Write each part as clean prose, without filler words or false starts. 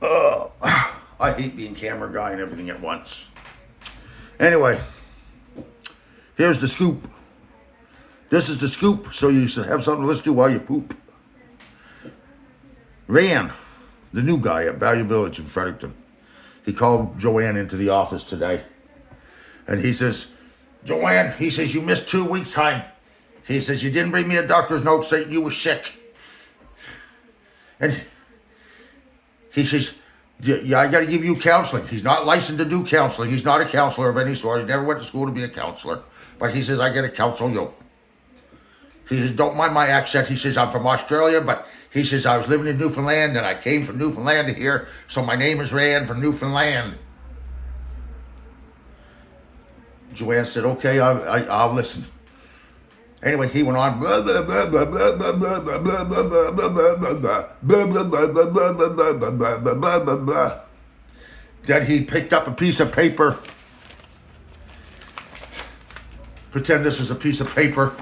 I hate being camera guy and everything at once. Anyway, here's the scoop. This is the scoop, so you have something to listen to while you poop. Rand, the new guy at Value Village in Fredericton, he called Joanne into the office today. And he says, Joanne, he says, you missed 2 weeks' time. He says, you didn't bring me a doctor's note saying you were sick. And he says, yeah, I got to give you counseling. He's not licensed to do counseling. He's not a counselor of any sort. He never went to school to be a counselor. But he says, I got to counsel you. He says, don't mind my accent. He says, I'm from Australia, but he says, I was living in Newfoundland and I came from Newfoundland to here. So my name is Rand from Newfoundland. Joanne said, okay, I'll listen. Anyway, he went on. Then he picked up a piece of paper. Pretend this is a piece of paper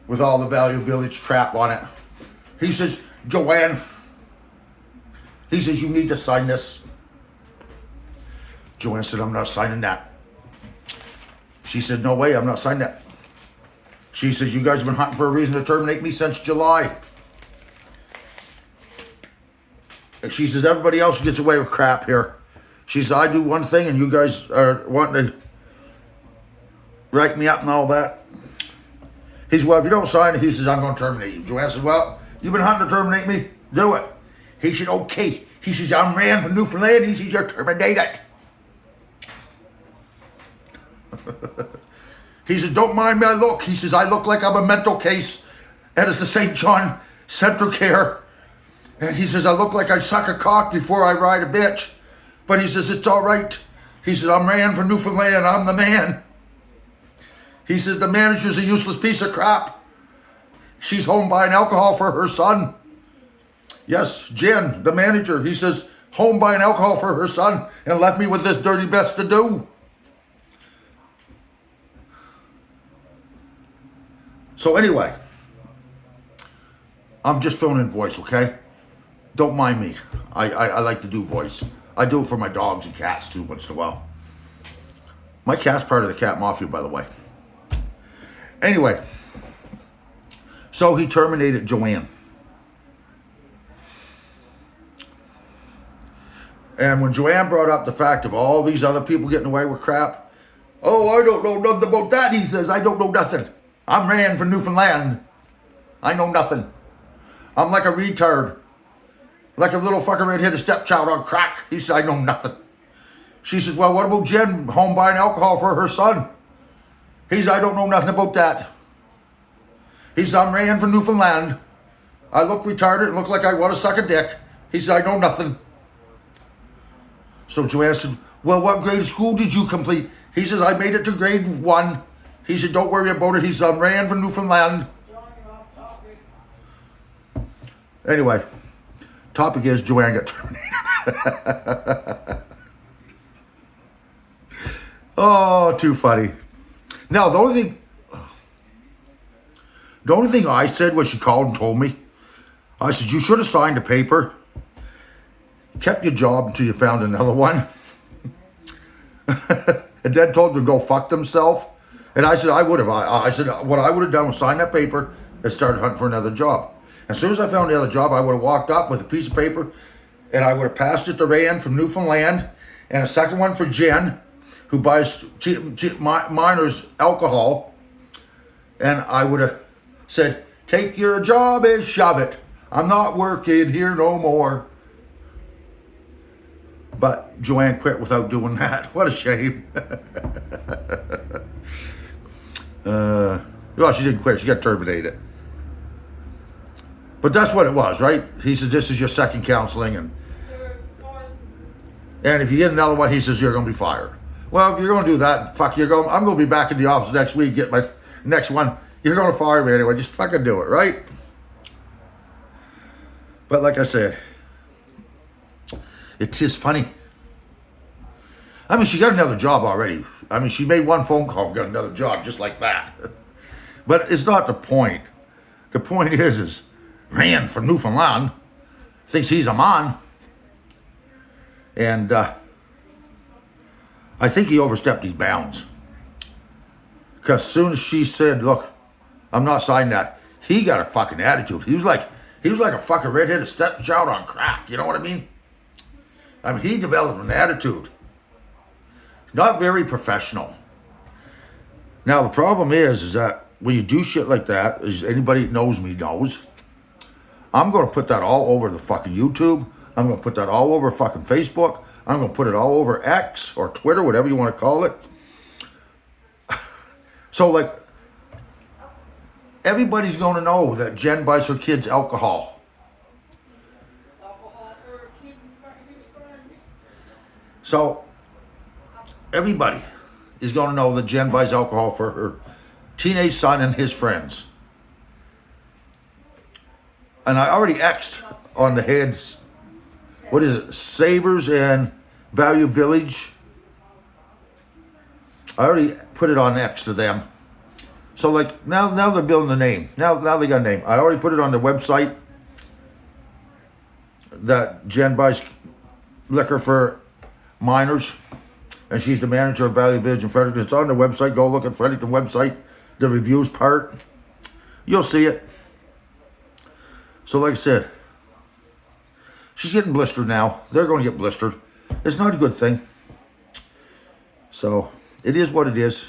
with all the Value Village crap on it. He says, Joanne, he says, you need to sign this. Joanne said, I'm not signing that. She said, no way, I'm not signing that. She says, you guys have been hunting for a reason to terminate me since July. And she says, everybody else gets away with crap here. She says, I do one thing and you guys are wanting to write me up and all that. He says, well, if you don't sign it, he says, I'm going to terminate you. Joanne said, well, you've been hunting to terminate me. Do it. He said, okay. He says, I'm Rand from Newfoundland. He says, you're terminated. He says, don't mind me, I look. He says, I look like I'm a mental case. And it's the St. John Central Care. And he says, I look like I suck a cock before I ride a bitch. But he says, it's all right. He says, I'm Rand from Newfoundland. I'm the man. He says, the manager's a useless piece of crap. She's home buying alcohol for her son. Yes, Jen, the manager, he says, home buying alcohol for her son and left me with this dirty best to do. So anyway, I'm just filling in voice, okay? Don't mind me. I like to do voice. I do it for my dogs and cats too once in a while. My cat's part of the cat mafia, by the way. Anyway, so he terminated Joanne. And when Joanne brought up the fact of all these other people getting away with crap, oh, I don't know nothing about that, he says. I don't know nothing. I'm Rand from Newfoundland. I know nothing. I'm like a retard. Like a little fucker right here, a stepchild on crack. He said, I know nothing. She says, well, what about Jen home buying alcohol for her son? He says, I don't know nothing about that. He says, I'm Rand from Newfoundland. I look retarded and look like I want to suck a dick. He says, I know nothing. So Joanne said, well, what grade of school did you complete? He says, I made it to grade 1. He said, don't worry about it. He said, I'm Rand from Newfoundland. Anyway, topic is Joanne got terminated. Oh, too funny. Now, the only thing I said when she called and told me, I said, you should have signed a paper, kept your job until you found another one, and then told them to go fuck themselves. And I said, I would have. I said, what I would have done was sign that paper and started hunting for another job. As soon as I found the other job, I would have walked up with a piece of paper and I would have passed it to Rand from Newfoundland and a second one for Jen, who buys minors alcohol. And I would have said, take your job and shove it. I'm not working here no more. But Joanne quit without doing that. What a shame. Well, she didn't quit. She got terminated. But that's what it was, right? He says, this is your second counseling. And if you get another one, he says, you're going to be fired. Well, if you're going to do that, fuck, I'm going to be back in the office next week, get my next one. You're going to fire me anyway. Just fucking do it, right? But like I said, it is funny. I mean, she got another job already. I mean, she made one phone call and got another job just like that. But it's not the point. The point is Rand from Newfoundland thinks he's a man. And I think he overstepped his bounds. Because as soon as she said, look, I'm not signing that, he got a fucking attitude. He was like a fucking redheaded stepchild on crack. You know what I mean? I mean, he developed an attitude. Not very professional. Now, the problem is that when you do shit like that, as anybody that knows me knows, I'm going to put that all over the fucking YouTube. I'm going to put that all over fucking Facebook. I'm going to put it all over X or Twitter, whatever you want to call it. So, like, everybody's going to know that Jen buys her kids alcohol. So, everybody is going to know that Jen buys alcohol for her teenage son and his friends. And I already X'd on the heads, what is it, Savers and Value Village. I already put it on X to them. So like now they're building the name. Now they got a name. I already put it on the website that Jen buys liquor for minors. And she's the manager of Value Village in Fredericton. It's on the website. Go look at Fredericton website, the reviews part. You'll see it. So like I said, she's getting blistered now. They're going to get blistered. It's not a good thing. So it is what it is.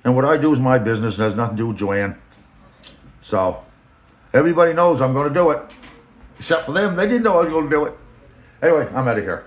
And what I do is my business and has nothing to do with Joanne. So everybody knows I'm going to do it. Except for them. They didn't know I was going to do it. Anyway, I'm out of here.